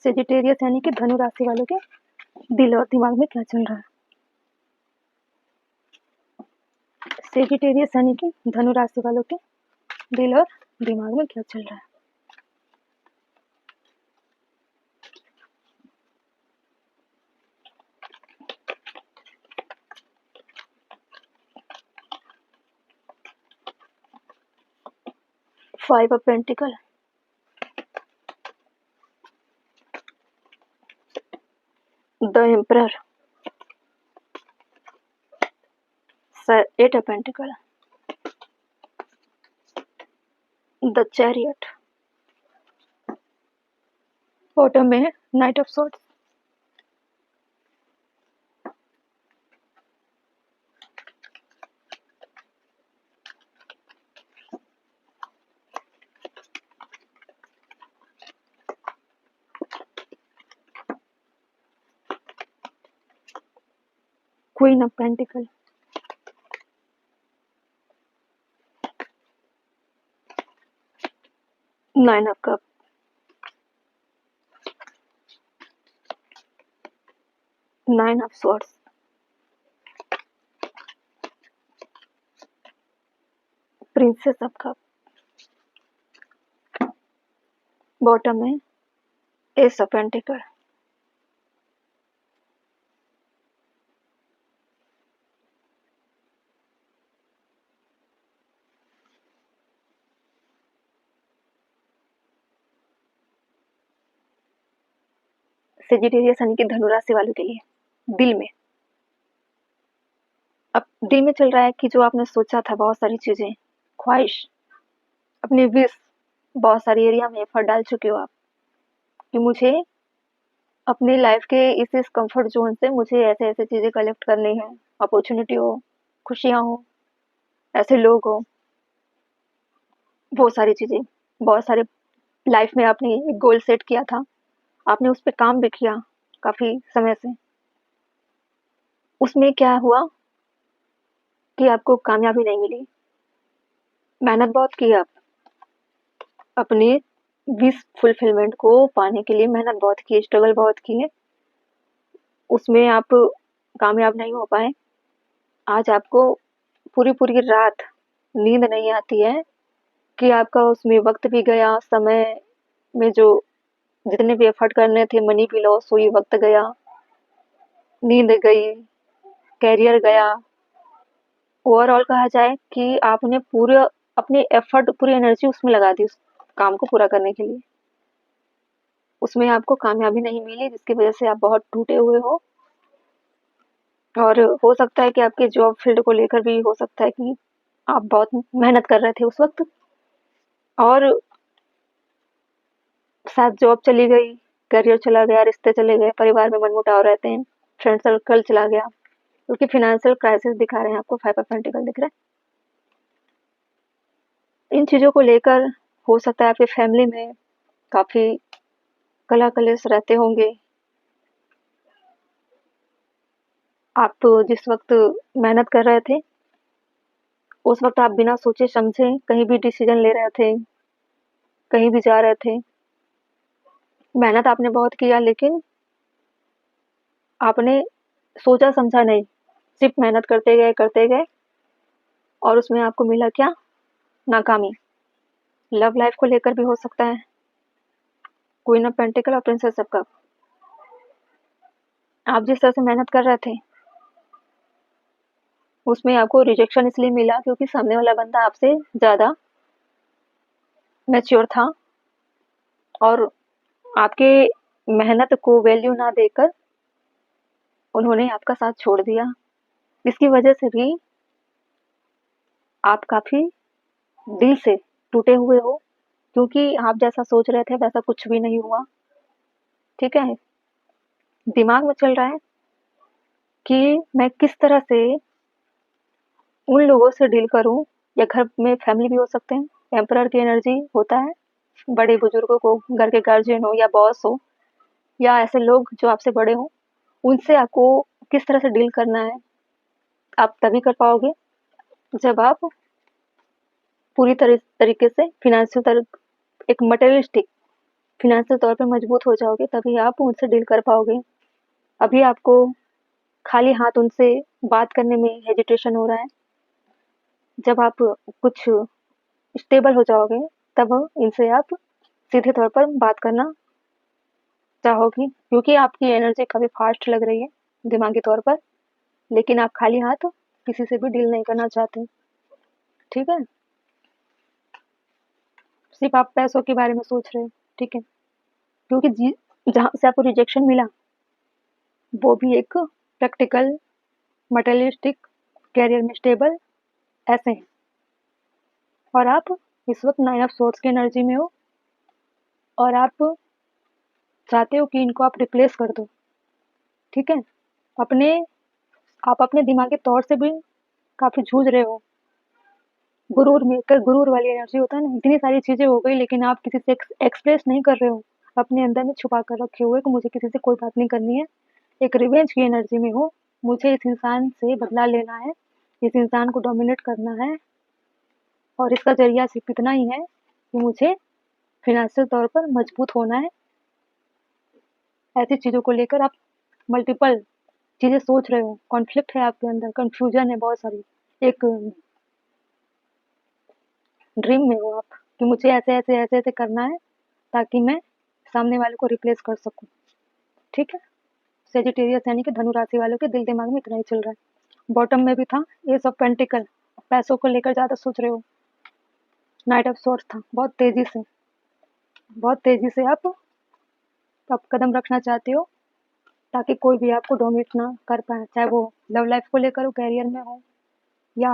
Sagittarius यानी कि धनु राशि वालों के दिल और दिमाग में क्या चल रहा है। सेजिटेरियस यानी कि धनु राशि वालों के दिल और दिमाग में क्या चल रहा है। Five of pentacle, the emperor, eight of pentacle, the chariot, bottom में knight of swords, queen of pentacle, nine of cup, nine of swords, princess of cup, bottom में एस ऑफ पेंटिकल, सेजिटेरियस यानी कि धनु राशि वालों के लिए दिल में अब दिल में चल रहा है कि जो आपने सोचा था, बहुत सारी चीजें, ख्वाहिश, अपनी विश, बहुत सारी एरिया में एफर्ट डाल चुके हो आप कि मुझे अपनी लाइफ के इस कंफर्ट जोन से मुझे ऐसे ऐसे चीजें कलेक्ट करनी है, अपॉर्चुनिटी हो, खुशियां हो, ऐसे लोग हो, बहुत सारी चीजें, बहुत सारे लाइफ में आपने एक गोल सेट किया था, आपने उस पर काम भी किया काफी समय से। उसमें क्या हुआ कि आपको कामयाबी नहीं मिली। मेहनत बहुत की आप, अपनी विश फुलफिलमेंट को पाने के लिए मेहनत बहुत की, स्ट्रगल बहुत की है, उसमें आप कामयाब नहीं हो पाए। आज आपको पूरी पूरी रात नींद नहीं आती है कि आपका उसमें वक्त भी गया, समय में जो जितने भी एफर्ट करने थे, मनी भी लॉस हुई, वक्त गया, नींद गई, कैरियर गया। ओवरऑल कहा जाए कि आपने पूरे अपनी एफर्ट, पूरी एनर्जी उसमें लगा दी उस काम को पूरा करने के लिए, उसमें आपको कामयाबी नहीं मिली, जिसकी वजह से आप बहुत टूटे हुए हो। और हो सकता है कि आपके जॉब फील्ड को लेकर भी हो सकता है कि आप बहुत मेहनत कर रहे थे उस वक्त, और शायद जॉब चली गई, करियर चला गया, रिश्ते चले गए, परिवार में मनमुटाव रहते हैं, फ्रेंड सर्कल चला गया, क्योंकि फाइनेंशियल क्राइसिस दिखा रहे हैं आपको, फाइव ऑफ पेंटिकल दिख रहा है। इन चीज़ों को लेकर हो सकता है आपकी फैमिली में काफ़ी कलह कलेश रहते होंगे। आप जिस वक्त मेहनत कर रहे थे, उस वक्त आप बिना सोचे समझे कहीं भी डिसीजन ले रहे थे, कहीं भी जा रहे थे, मेहनत आपने बहुत किया, लेकिन आपने सोचा समझा नहीं, सिर्फ मेहनत करते गए, और उसमें आपको मिला क्या? नाकामी। लव लाइफ को लेकर भी हो सकता है, क्वीन ऑफ पेंटिकल और प्रिंसेस ऑफ कप। आप जिस तरह से मेहनत कर रहे थे, उसमें आपको रिजेक्शन इसलिए मिला क्योंकि सामने वाला बंदा आपसे ज़्यादा मैच्योर था, और आपके मेहनत को वैल्यू ना देकर उन्होंने आपका साथ छोड़ दिया। इसकी वजह से भी आप काफ़ी दिल से टूटे हुए हो, क्योंकि आप जैसा सोच रहे थे वैसा कुछ भी नहीं हुआ। ठीक है, दिमाग में चल रहा है कि मैं किस तरह से उन लोगों से डील करूं, या घर में फैमिली भी हो सकते हैं, एम्परर की एनर्जी होता है, बड़े बुजुर्गों को, घर के गार्जियन हो या बॉस हो या ऐसे लोग जो आपसे बड़े हो, उनसे आपको किस तरह से डील करना है, आप तभी कर पाओगे जब आप पूरी तरीके से फिनेंशियल एक मटेरियलिस्टिक फिनेंशियल तौर पे मजबूत हो जाओगे, तभी आप उनसे डील कर पाओगे। अभी आपको खाली हाथ उनसे बात करने में हेजिटेशन हो रहा है। जब आप कुछ स्टेबल हो जाओगे, तब इनसे आप सीधे तौर पर बात करना चाहोगी, क्योंकि आपकी एनर्जी काफ़ी फास्ट लग रही है दिमागी तौर पर, लेकिन आप खाली हाथ किसी से भी डील नहीं करना चाहते। ठीक है? सिर्फ आप पैसों के बारे में सोच रहे हो। ठीक है? क्योंकि जहाँ से आपको रिजेक्शन मिला, वो भी एक प्रैक्टिकल मटेरियलिस्टिक कैरियर में स्टेबल ऐसे हैं, और आप इस वक्त 9 ऑफ सोर्ड्स की एनर्जी में हो, और आप चाहते हो कि इनको आप रिप्लेस कर दो। ठीक है? अपने आप अपने दिमागी तौर से भी काफ़ी जूझ रहे हो। गुरूर वाली एनर्जी होता है ना, इतनी सारी चीज़ें हो गई, लेकिन आप किसी से एक्सप्रेस नहीं कर रहे हो, अपने अंदर में छुपा कर रखे हुए कि मुझे किसी से कोई बात नहीं करनी है। एक रिवेंज की एनर्जी में हो, मुझे इस इंसान से बदला लेना है, इस इंसान को डोमिनेट करना है, और इसका जरिया सिर्फ इतना ही है कि मुझे फिनेंशियल तौर पर मजबूत होना है। ऐसी चीज़ों को लेकर आप मल्टीपल चीज़ें सोच रहे हो, कॉन्फ्लिक्ट है आपके अंदर, कन्फ्यूजन है बहुत सारी। एक ड्रीम में हो आप कि मुझे ऐसे करना है, ताकि मैं सामने वाले को रिप्लेस कर सकूं। ठीक है? सेजिटेरियस यानी कि धनु राशि वालों के दिल दिमाग में इतना ही चल रहा है। बॉटम में भी था एस ऑफ पेंटिकल, पैसों को लेकर ज़्यादा सोच रहे हो। नाइट ऑफ सोर्स था, बहुत तेजी से आप कदम रखना चाहते हो, ताकि कोई भी आपको डोमिनेट ना कर पाए, चाहे वो लव लाइफ को लेकर हो, कैरियर में हो, या